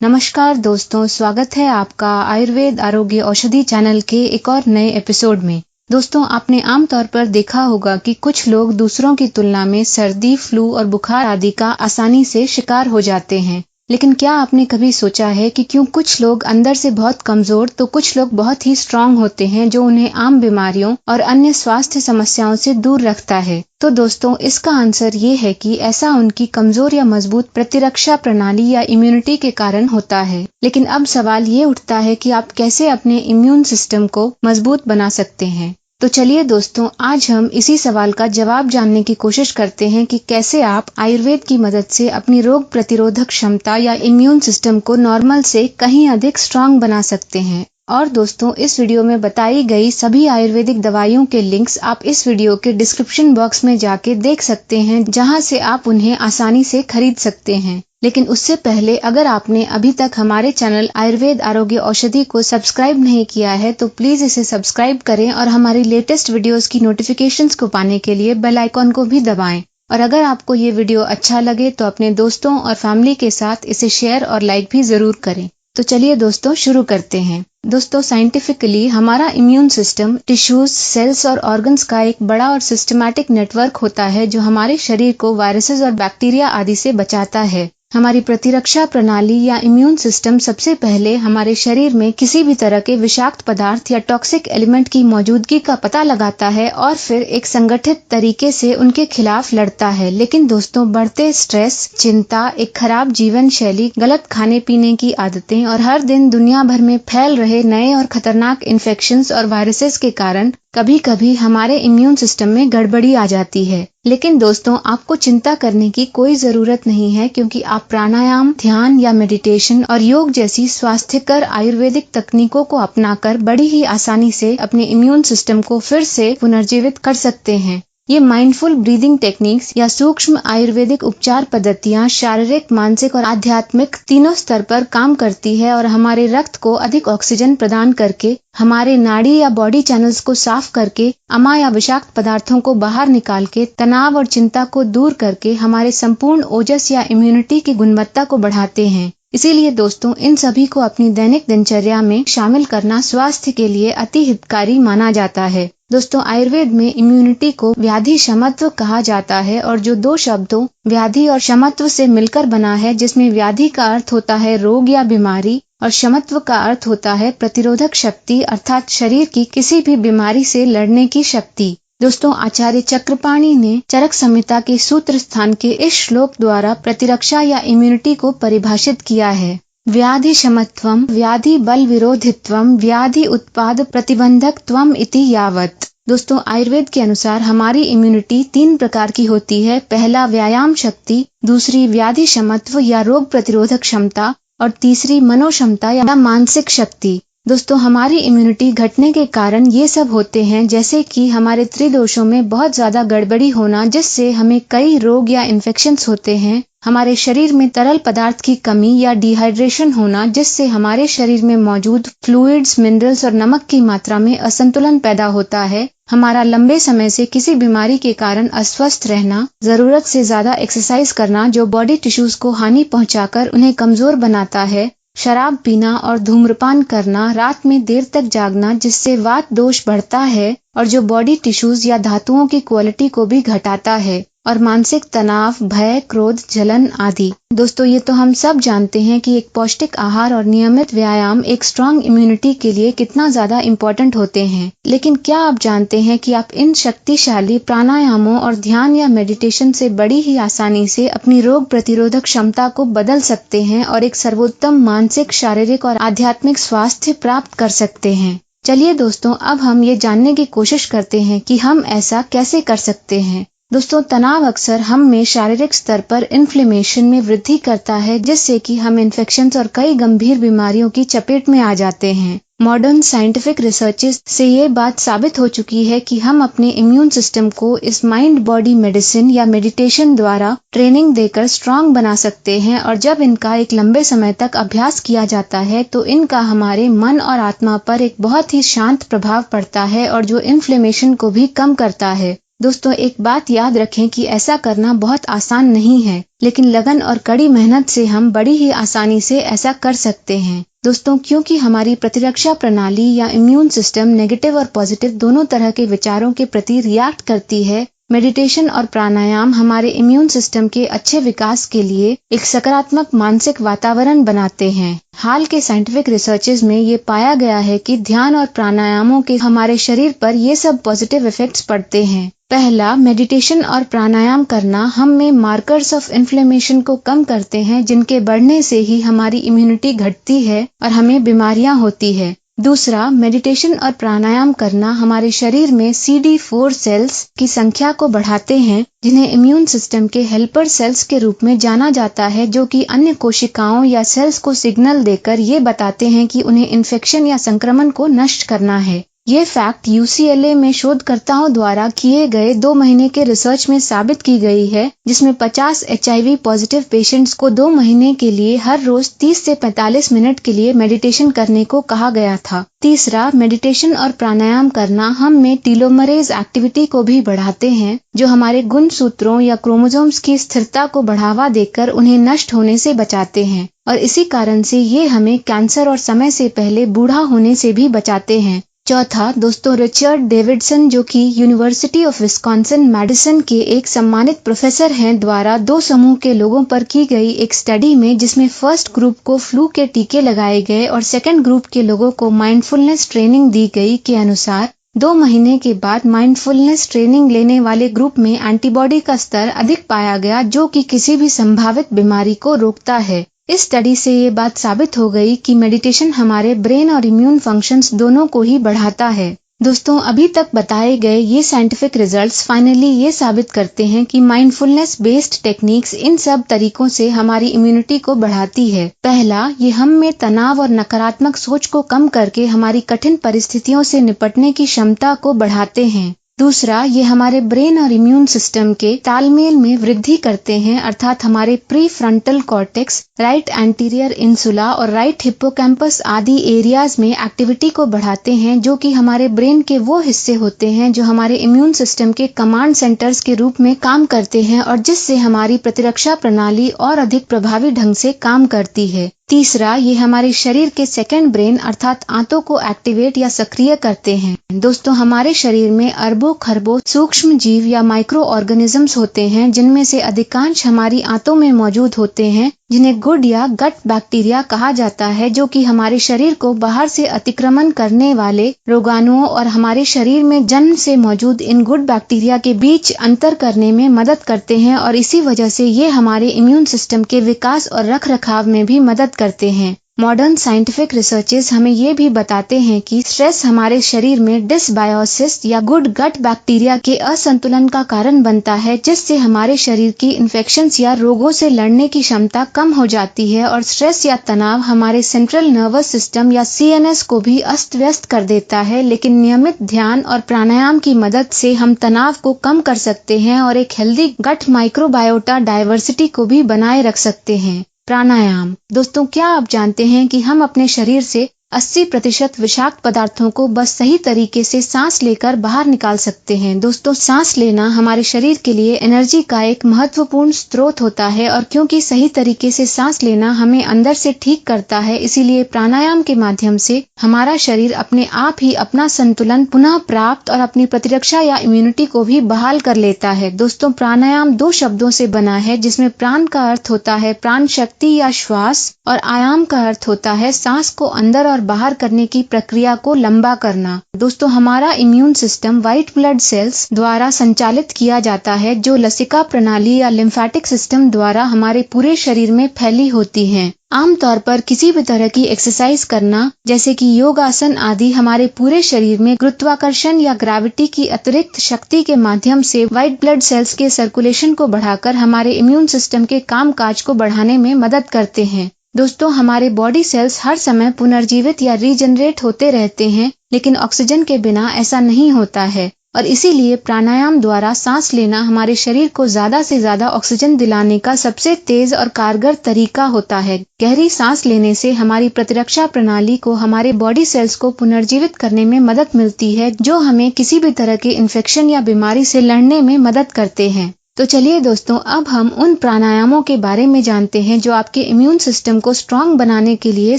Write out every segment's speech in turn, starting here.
नमस्कार दोस्तों, स्वागत है आपका आयुर्वेद आरोग्य औषधि चैनल के एक और नए एपिसोड में। दोस्तों, आपने आमतौर पर देखा होगा कि कुछ लोग दूसरों की तुलना में सर्दी, फ्लू और बुखार आदि का आसानी से शिकार हो जाते हैं। लेकिन क्या आपने कभी सोचा है कि क्यों कुछ लोग अंदर से बहुत कमजोर तो कुछ लोग बहुत ही स्ट्रांग होते हैं, जो उन्हें आम बीमारियों और अन्य स्वास्थ्य समस्याओं से दूर रखता है? तो दोस्तों, इसका आंसर ये है कि ऐसा उनकी कमजोर या मजबूत प्रतिरक्षा प्रणाली या इम्यूनिटी के कारण होता है। लेकिन अब सवाल ये उठता है कि आप कैसे अपने इम्यून सिस्टम को मजबूत बना सकते हैं। तो चलिए दोस्तों, आज हम इसी सवाल का जवाब जानने की कोशिश करते हैं कि कैसे आप आयुर्वेद की मदद से अपनी रोग प्रतिरोधक क्षमता या इम्यून सिस्टम को नॉर्मल से कहीं अधिक स्ट्रांग बना सकते हैं। और दोस्तों, इस वीडियो में बताई गई सभी आयुर्वेदिक दवाइयों के लिंक्स आप इस वीडियो के डिस्क्रिप्शन बॉक्स में जाके देख सकते हैं, जहां से आप उन्हें आसानी से खरीद सकते हैं। लेकिन उससे पहले अगर आपने अभी तक हमारे चैनल आयुर्वेद आरोग्य औषधि को सब्सक्राइब नहीं किया है तो प्लीज इसे सब्सक्राइब करें और हमारी लेटेस्ट वीडियोस की नोटिफिकेशंस को पाने के लिए बेल आइकॉन को भी दबाएं। और अगर आपको ये वीडियो अच्छा लगे तो अपने दोस्तों और फैमिली के साथ इसे शेयर और लाइक भी जरूर करें। तो चलिए दोस्तों, शुरू करते हैं। दोस्तों, साइंटिफिकली हमारा इम्यून सिस्टम टिश्यूज, सेल्स और ऑर्गन्स का एक बड़ा और सिस्टमैटिक नेटवर्क होता है, जो हमारे शरीर को वायरसेस और बैक्टीरिया आदि से बचाता है। हमारी प्रतिरक्षा प्रणाली या इम्यून सिस्टम सबसे पहले हमारे शरीर में किसी भी तरह के विषाक्त पदार्थ या टॉक्सिक एलिमेंट की मौजूदगी का पता लगाता है और फिर एक संगठित तरीके से उनके खिलाफ लड़ता है। लेकिन दोस्तों, बढ़ते स्ट्रेस, चिंता, एक खराब जीवन शैली, गलत खाने पीने की आदतें और हर दिन दुनिया भर में फैल रहे नए और खतरनाक इन्फेक्शंस और वायरसेस के कारण कभी कभी हमारे इम्यून सिस्टम में गड़बड़ी आ जाती है। लेकिन दोस्तों, आपको चिंता करने की कोई जरूरत नहीं है, क्योंकि आप प्राणायाम, ध्यान या मेडिटेशन और योग जैसी स्वास्थ्यकर आयुर्वेदिक तकनीकों को अपनाकर बड़ी ही आसानी से अपने इम्यून सिस्टम को फिर से पुनर्जीवित कर सकते हैं। ये माइंडफुल ब्रीदिंग टेक्निक्स या सूक्ष्म आयुर्वेदिक उपचार पद्धतियां शारीरिक, मानसिक और आध्यात्मिक तीनों स्तर पर काम करती है और हमारे रक्त को अधिक ऑक्सीजन प्रदान करके, हमारे नाड़ी या बॉडी चैनल्स को साफ करके, अमा या विषाक्त पदार्थों को बाहर निकाल के, तनाव और चिंता को दूर करके हमारे संपूर्ण ओजस या इम्यूनिटी की गुणवत्ता को बढ़ाते हैं। इसीलिए दोस्तों, इन सभी को अपनी दैनिक दिनचर्या में शामिल करना स्वास्थ्य के लिए अति हितकारी माना जाता है। दोस्तों, आयुर्वेद में इम्यूनिटी को व्याधि क्षमत्व कहा जाता है, और जो दो शब्दों व्याधि और क्षमत्व से मिलकर बना है, जिसमें व्याधि का अर्थ होता है रोग या बीमारी और क्षमत्व का अर्थ होता है प्रतिरोधक शक्ति, अर्थात शरीर की किसी भी बीमारी से लड़ने की शक्ति। दोस्तों, आचार्य चक्रपाणि ने चरक संहिता के सूत्र स्थान के इस श्लोक द्वारा प्रतिरक्षा या इम्यूनिटी को परिभाषित किया है। व्याधि क्षमत्वम, व्याधि बल विरोधित्वम, व्याधि उत्पाद प्रतिबंधकत्वम इति यावत्। दोस्तों, आयुर्वेद के अनुसार हमारी इम्यूनिटी 3 प्रकार की होती है। पहला व्यायाम शक्ति, दूसरी व्याधि क्षमत्व या रोग प्रतिरोधक क्षमता और तीसरी मनोक्षमता या मानसिक शक्ति। दोस्तों, हमारी इम्यूनिटी घटने के कारण ये सब होते हैं, जैसे कि हमारे त्रिदोषों में बहुत ज्यादा गड़बड़ी होना, जिससे हमें कई रोग या इन्फेक्शंस होते हैं। हमारे शरीर में तरल पदार्थ की कमी या डिहाइड्रेशन होना, जिससे हमारे शरीर में मौजूद फ्लूइड्स, मिनरल्स और नमक की मात्रा में असंतुलन पैदा होता है। हमारा लंबे समय से किसी बीमारी के कारण अस्वस्थ रहना, जरूरत से ज्यादा एक्सरसाइज करना जो बॉडी टिश्यूज को हानि पहुंचाकर उन्हें कमजोर बनाता है, शराब पीना और धूम्रपान करना, रात में देर तक जागना जिससे वात दोष बढ़ता है और जो बॉडी टिश्यूज या धातुओं की क्वालिटी को भी घटाता है, और मानसिक तनाव, भय, क्रोध, जलन आदि। दोस्तों, ये तो हम सब जानते हैं कि एक पौष्टिक आहार और नियमित व्यायाम एक स्ट्रांग इम्यूनिटी के लिए कितना ज्यादा इम्पोर्टेंट होते हैं। लेकिन क्या आप जानते हैं कि आप इन शक्तिशाली प्राणायामों और ध्यान या मेडिटेशन से बड़ी ही आसानी से अपनी रोग प्रतिरोधक क्षमता को बदल सकते हैं और एक सर्वोत्तम मानसिक, शारीरिक और आध्यात्मिक स्वास्थ्य प्राप्त कर सकते हैं? चलिए दोस्तों, अब हम ये जानने की कोशिश करते हैं कि हम ऐसा कैसे कर सकते हैं। दोस्तों, तनाव अक्सर हम में शारीरिक स्तर पर इन्फ्लेमेशन में वृद्धि करता है, जिससे कि हम इन्फेक्शंस और कई गंभीर बीमारियों की चपेट में आ जाते हैं। मॉडर्न साइंटिफिक रिसर्चेस से ये बात साबित हो चुकी है कि हम अपने इम्यून सिस्टम को इस माइंड बॉडी मेडिसिन या मेडिटेशन द्वारा ट्रेनिंग देकर स्ट्रांग बना सकते हैं, और जब इनका एक लंबे समय तक अभ्यास किया जाता है तो इनका हमारे मन और आत्मा पर एक बहुत ही शांत प्रभाव पड़ता है, और जो इन्फ्लेमेशन को भी कम करता है। दोस्तों एक बात याद रखें कि ऐसा करना बहुत आसान नहीं है, लेकिन लगन और कड़ी मेहनत से हम बड़ी ही आसानी से ऐसा कर सकते हैं। दोस्तों क्योंकि हमारी प्रतिरक्षा प्रणाली या इम्यून सिस्टम नेगेटिव और पॉजिटिव दोनों तरह के विचारों के प्रति रिएक्ट करती है, मेडिटेशन और प्राणायाम हमारे इम्यून सिस्टम के अच्छे विकास के लिए एक सकारात्मक मानसिक वातावरण बनाते हैं। हाल के साइंटिफिक रिसर्चेज में ये पाया गया है कि ध्यान और प्राणायामों के हमारे शरीर पर ये सब पॉजिटिव इफेक्ट्स पड़ते हैं। पहला, मेडिटेशन और प्राणायाम करना हम में मार्कर्स ऑफ इन्फ्लेमेशन को कम करते हैं, जिनके बढ़ने से ही हमारी इम्यूनिटी घटती है और हमें बीमारियां होती है। दूसरा, मेडिटेशन और प्राणायाम करना हमारे शरीर में CD4 सेल्स की संख्या को बढ़ाते हैं, जिन्हें इम्यून सिस्टम के हेल्पर सेल्स के रूप में जाना जाता है, जो कि अन्य कोशिकाओं या सेल्स को सिग्नल देकर ये बताते हैं कि उन्हें इन्फेक्शन या संक्रमण को नष्ट करना है। ये फैक्ट UCLA में शोधकर्ताओं द्वारा किए गए 2 महीने के रिसर्च में साबित की गई है, जिसमें 50 HIV पॉजिटिव पेशेंट्स को 2 महीने के लिए हर रोज 30 से 45 मिनट के लिए मेडिटेशन करने को कहा गया था। तीसरा, मेडिटेशन और प्राणायाम करना हम में टीलोमरेज एक्टिविटी को भी बढ़ाते हैं, जो हमारे गुणसूत्रों या क्रोमोसोम्स की स्थिरता को बढ़ावा देकर उन्हें नष्ट होने से बचाते हैं, और इसी कारण से ये हमें कैंसर और समय से पहले बूढ़ा होने से भी बचाते हैं। चौथा, दोस्तों रिचर्ड डेविडसन, जो कि यूनिवर्सिटी ऑफ विस्कॉन्सिन मेडिसिन के एक सम्मानित प्रोफेसर हैं, द्वारा 2 समूह के लोगों पर की गई एक स्टडी में, जिसमें फर्स्ट ग्रुप को फ्लू के टीके लगाए गए और सेकंड ग्रुप के लोगों को माइंडफुलनेस ट्रेनिंग दी गई, के अनुसार 2 महीने के बाद माइंडफुलनेस ट्रेनिंग लेने वाले ग्रुप में एंटीबॉडी का स्तर अधिक पाया गया, जो कि किसी भी संभावित बीमारी को रोकता है। इस स्टडी से ये बात साबित हो गई कि मेडिटेशन हमारे ब्रेन और इम्यून फंक्शंस दोनों को ही बढ़ाता है। दोस्तों अभी तक बताए गए ये साइंटिफिक रिजल्ट्स फाइनली ये साबित करते हैं कि माइंडफुलनेस बेस्ड टेक्निक्स इन सब तरीकों से हमारी इम्यूनिटी को बढ़ाती है। पहला, ये हम में तनाव और नकारात्मक सोच को कम करके हमारी कठिन परिस्थितियों से निपटने की क्षमता को बढ़ाते हैं। दूसरा, ये हमारे ब्रेन और इम्यून सिस्टम के तालमेल में वृद्धि करते हैं, अर्थात हमारे pre frontal cortex, right anterior insula और राइट हिप्पोकैम्पस आदि एरियाज में एक्टिविटी को बढ़ाते हैं, जो कि हमारे ब्रेन के वो हिस्से होते हैं जो हमारे इम्यून सिस्टम के कमांड सेंटर्स के रूप में काम करते हैं, और जिससे हमारी प्रतिरक्षा प्रणाली और अधिक प्रभावी ढंग से काम करती है। तीसरा, ये हमारे शरीर के सेकंड ब्रेन अर्थात आंतों को एक्टिवेट या सक्रिय करते हैं। दोस्तों हमारे शरीर में अरबों खरबों सूक्ष्म जीव या माइक्रो ऑर्गेनिजम्स होते हैं, जिनमें से अधिकांश हमारी आंतों में मौजूद होते हैं, जिन्हें गुड या गट बैक्टीरिया कहा जाता है, जो कि हमारे शरीर को बाहर से अतिक्रमण करने वाले रोगाणुओं और हमारे शरीर में जन्म से मौजूद इन गुड बैक्टीरिया के बीच अंतर करने में मदद करते हैं, और इसी वजह से ये हमारे इम्यून सिस्टम के विकास और रखरखाव में भी मदद करते हैं। मॉडर्न साइंटिफिक रिसर्चेस हमें ये भी बताते हैं कि स्ट्रेस हमारे शरीर में डिसबायोसिस या गुड गट बैक्टीरिया के असंतुलन का कारण बनता है, जिससे हमारे शरीर की इन्फेक्शंस या रोगों से लड़ने की क्षमता कम हो जाती है, और स्ट्रेस या तनाव हमारे सेंट्रल नर्वस सिस्टम या CNS को भी अस्त व्यस्त कर देता है। लेकिन नियमित ध्यान और प्राणायाम की मदद से हम तनाव को कम कर सकते हैं और एक हेल्दी गट माइक्रोबायोटा डाइवर्सिटी को भी बनाए रख सकते हैं। प्राणायाम। दोस्तों क्या आप जानते हैं कि हम अपने शरीर से 80% विषाक्त पदार्थों को बस सही तरीके से सांस लेकर बाहर निकाल सकते हैं। दोस्तों सांस लेना हमारे शरीर के लिए एनर्जी का एक महत्वपूर्ण स्रोत होता है, और क्योंकि सही तरीके से सांस लेना हमें अंदर से ठीक करता है, इसीलिए प्राणायाम के माध्यम से हमारा शरीर अपने आप ही अपना संतुलन पुनः प्राप्त और अपनी प्रतिरक्षा या इम्यूनिटी को भी बहाल कर लेता है। दोस्तों प्राणायाम 2 शब्दों से बना है, जिसमें प्राण का अर्थ होता है प्राण शक्ति या श्वास, और आयाम का अर्थ होता है सांस को अंदर और बाहर करने की प्रक्रिया को लंबा करना। दोस्तों हमारा immune system white blood cells द्वारा संचालित किया जाता है, जो लसिका प्रणाली या लिम्फेटिक सिस्टम द्वारा हमारे पूरे शरीर में फैली होती हैं। आमतौर पर किसी भी तरह की एक्सरसाइज करना, जैसे कि योगासन आदि, हमारे पूरे शरीर में गुरुत्वाकर्षण या ग्रेविटी की अतिरिक्त शक्ति के माध्यम से व्हाइट ब्लड सेल्स के सर्कुलेशन को बढ़ाकर हमारे इम्यून सिस्टम के कामकाज को बढ़ाने में मदद करते हैं। दोस्तों हमारे बॉडी सेल्स हर समय पुनर्जीवित या रीजनरेट होते रहते हैं, लेकिन ऑक्सीजन के बिना ऐसा नहीं होता है। और इसीलिए प्राणायाम द्वारा सांस लेना हमारे शरीर को ज्यादा से ज्यादा ऑक्सीजन दिलाने का सबसे तेज और कारगर तरीका होता है। गहरी सांस लेने से हमारी प्रतिरक्षा प्रणाली को, हमारे बॉडी सेल्स को पुनर्जीवित करने में मदद मिलती है, जो हमें किसी भी तरह के इन्फेक्शन या बीमारी से लड़ने में मदद करते हैं। तो चलिए दोस्तों, अब हम उन प्राणायामों के बारे में जानते हैं जो आपके इम्यून सिस्टम को स्ट्रांग बनाने के लिए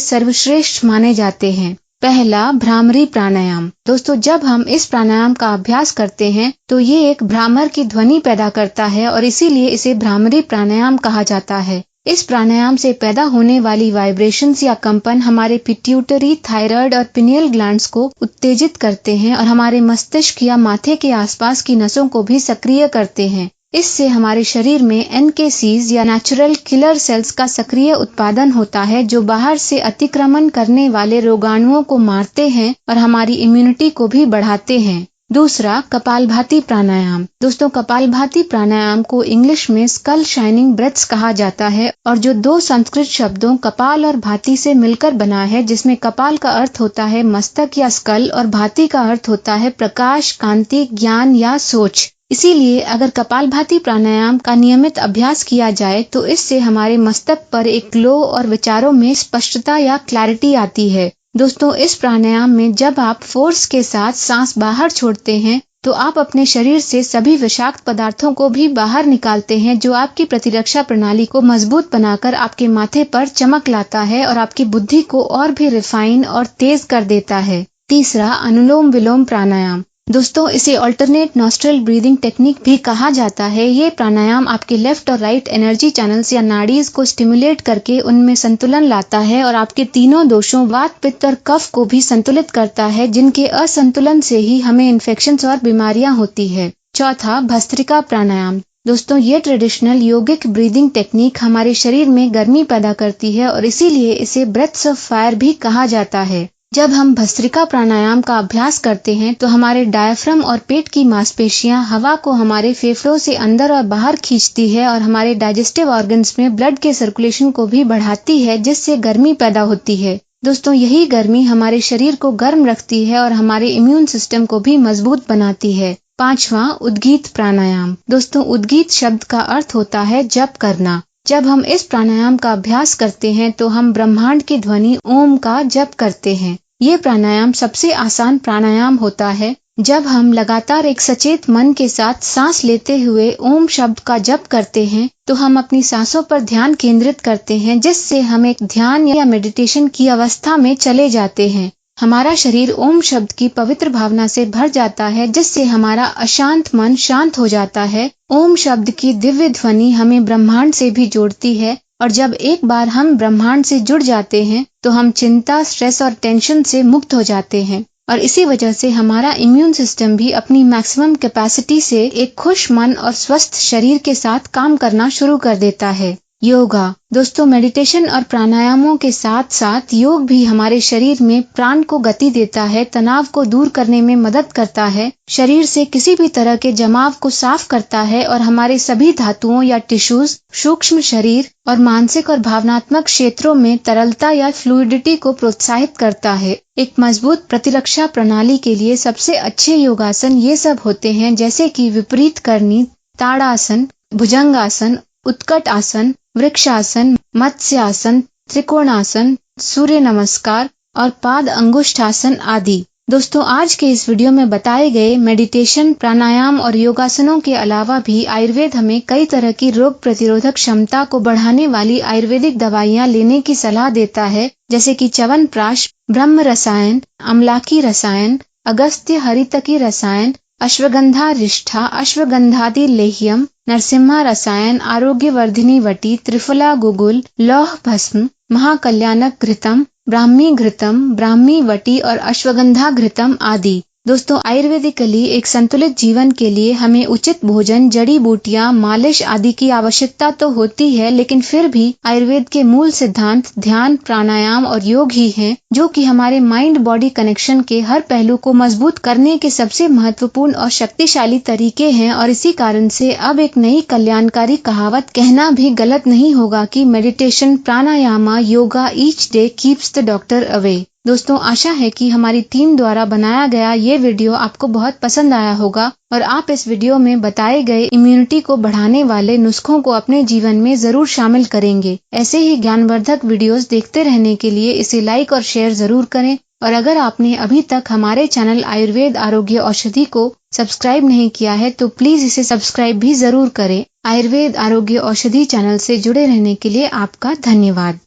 सर्वश्रेष्ठ माने जाते हैं। पहला, भ्रामरी प्राणायाम। दोस्तों, जब हम इस प्राणायाम का अभ्यास करते हैं तो ये एक भ्रामर की ध्वनि पैदा करता है और इसीलिए इसे भ्रामरी प्राणायाम कहा जाता है। इस प्राणायाम से पैदा होने वाली वाइब्रेशंस या कंपन हमारे पिट्यूटरी, थायराइड और पिनियल ग्लैंड्स को उत्तेजित करते हैं और हमारे मस्तिष्क या माथे के आसपास की नसों को भी सक्रिय करते हैं। इससे हमारे शरीर में NKCs या नेचुरल किलर सेल्स का सक्रिय उत्पादन होता है, जो बाहर से अतिक्रमण करने वाले रोगाणुओं को मारते हैं और हमारी इम्यूनिटी को भी बढ़ाते हैं। दूसरा, कपालभाति प्राणायाम। दोस्तों, कपालभाति प्राणायाम को इंग्लिश में स्कल शाइनिंग ब्रेथ्स कहा जाता है और जो दो संस्कृत शब्दों कपाल और भाति से मिलकर बना है, जिसमें कपाल का अर्थ होता है मस्तक या स्कल और भाति का अर्थ होता है प्रकाश, कांति, ज्ञान या सोच। इसीलिए अगर कपालभाति प्राणायाम का नियमित अभ्यास किया जाए तो इससे हमारे मस्तक पर एक ग्लो और विचारों में स्पष्टता या क्लैरिटी आती है। दोस्तों, इस प्राणायाम में जब आप फोर्स के साथ सांस बाहर छोड़ते हैं तो आप अपने शरीर से सभी विषाक्त पदार्थों को भी बाहर निकालते हैं, जो आपकी प्रतिरक्षा प्रणाली को मजबूत बनाकर आपके माथे पर चमक लाता है और आपकी बुद्धि को और भी रिफाइन और तेज कर देता है। तीसरा, अनुलोम विलोम प्राणायाम। दोस्तों, इसे अल्टरनेट नॉस्ट्रल ब्रीदिंग टेक्निक भी कहा जाता है। ये प्राणायाम आपके लेफ्ट और राइट एनर्जी चैनल्स या नाड़ीज को स्टिमुलेट करके उनमें संतुलन लाता है और आपके तीनों दोषों वात, पित्त और कफ को भी संतुलित करता है, जिनके असंतुलन से ही हमें इन्फेक्शंस और बीमारियां होती है। चौथा, भस्त्रिका प्राणायाम। दोस्तों, ये ट्रेडिशनल योगिक ब्रीदिंग टेक्निक हमारे शरीर में गर्मी पैदा करती है और इसीलिए इसे ब्रेथ्स ऑफ फायर भी कहा जाता है। जब हम भस्त्रिका प्राणायाम का अभ्यास करते हैं तो हमारे डायफ्राम और पेट की मांसपेशियां हवा को हमारे फेफड़ों से अंदर और बाहर खींचती है और हमारे डाइजेस्टिव ऑर्गन्स में ब्लड के सर्कुलेशन को भी बढ़ाती है, जिससे गर्मी पैदा होती है। दोस्तों, यही गर्मी हमारे शरीर को गर्म रखती है और हमारे इम्यून सिस्टम को भी मजबूत बनाती है। पांचवा, उद्गीत प्राणायाम। दोस्तों, उद्गीत शब्द का अर्थ होता है जप करना। जब हम इस प्राणायाम का अभ्यास करते हैं तो हम ब्रह्मांड की ध्वनि ओम का जप करते हैं। ये प्राणायाम सबसे आसान प्राणायाम होता है। जब हम लगातार एक सचेत मन के साथ सांस लेते हुए ओम शब्द का जप करते हैं तो हम अपनी सांसों पर ध्यान केंद्रित करते हैं, जिससे हम एक ध्यान या मेडिटेशन की अवस्था में चले जाते हैं। हमारा शरीर ओम शब्द की पवित्र भावना से भर जाता है, जिससे हमारा अशांत मन शांत हो जाता है। ओम शब्द की दिव्य ध्वनि हमें ब्रह्मांड से भी जोड़ती है और जब एक बार हम ब्रह्मांड से जुड़ जाते हैं तो हम चिंता, स्ट्रेस और टेंशन से मुक्त हो जाते हैं और इसी वजह से हमारा इम्यून सिस्टम भी अपनी मैक्सिमम कैपेसिटी से एक खुश मन और स्वस्थ शरीर के साथ काम करना शुरू कर देता है। योगा। दोस्तों, मेडिटेशन और प्राणायामों के साथ साथ योग भी हमारे शरीर में प्राण को गति देता है, तनाव को दूर करने में मदद करता है, शरीर से किसी भी तरह के जमाव को साफ करता है और हमारे सभी धातुओं या टिश्यूज, सूक्ष्म शरीर और मानसिक और भावनात्मक क्षेत्रों में तरलता या फ्लूइडिटी को प्रोत्साहित करता है। एक मजबूत प्रतिरक्षा प्रणाली के लिए सबसे अच्छे योगासन ये सब होते हैं, जैसे कि विपरीत करनी, ताड़ासन, भुजंगासन, उत्कट आसन, वृक्षासन, मत्स्यासन, त्रिकोणासन, सूर्य नमस्कार और पाद अंगुष्ठासन आदि। दोस्तों, आज के इस वीडियो में बताए गए मेडिटेशन, प्राणायाम और योगासनों के अलावा भी आयुर्वेद हमें कई तरह की रोग प्रतिरोधक क्षमता को बढ़ाने वाली आयुर्वेदिक दवाइयां लेने की सलाह देता है, जैसे कि च्यवनप्राश, ब्रह्म रसायन, अम्लाकी रसायन, अगस्त्य हरितकी रसायन, अश्वगंधा रिष्ठा, अश्वगंधादि लेह्यम, नरसिम्हा रसायन, आरोग्यवर्धिनी वटी, त्रिफला गुगुल, लौह भस्म, महाकल्याणक घृतम, ब्राह्मी घृतम, ब्राह्मी वटी और अश्वगंधा घृतम आदि। दोस्तों, आयुर्वेदिकली एक संतुलित जीवन के लिए हमें उचित भोजन, जड़ी बूटियां, मालिश आदि की आवश्यकता तो होती है, लेकिन फिर भी आयुर्वेद के मूल सिद्धांत ध्यान, प्राणायाम और योग ही हैं, जो कि हमारे माइंड बॉडी कनेक्शन के हर पहलू को मजबूत करने के सबसे महत्वपूर्ण और शक्तिशाली तरीके हैं। और इसी कारण से अब एक नई कल्याणकारी कहावत कहना भी गलत नहीं होगा कि meditation, pranayama, yoga each day keeps the doctor away. दोस्तों आशा है कि हमारी टीम द्वारा बनाया गया ये वीडियो आपको बहुत पसंद आया होगा और आप इस वीडियो में बताए गए इम्यूनिटी को बढ़ाने वाले नुस्खों को अपने जीवन में जरूर शामिल करेंगे। ऐसे ही ज्ञानवर्धक वीडियोस देखते रहने के लिए इसे लाइक और शेयर जरूर करें और अगर आपने अभी तक हमारे चैनल आयुर्वेद आरोग्य औषधि को सब्सक्राइब नहीं किया है तो प्लीज इसे सब्सक्राइब भी जरूर करें। आयुर्वेद आरोग्य औषधि चैनल से जुड़े रहने के लिए आपका धन्यवाद।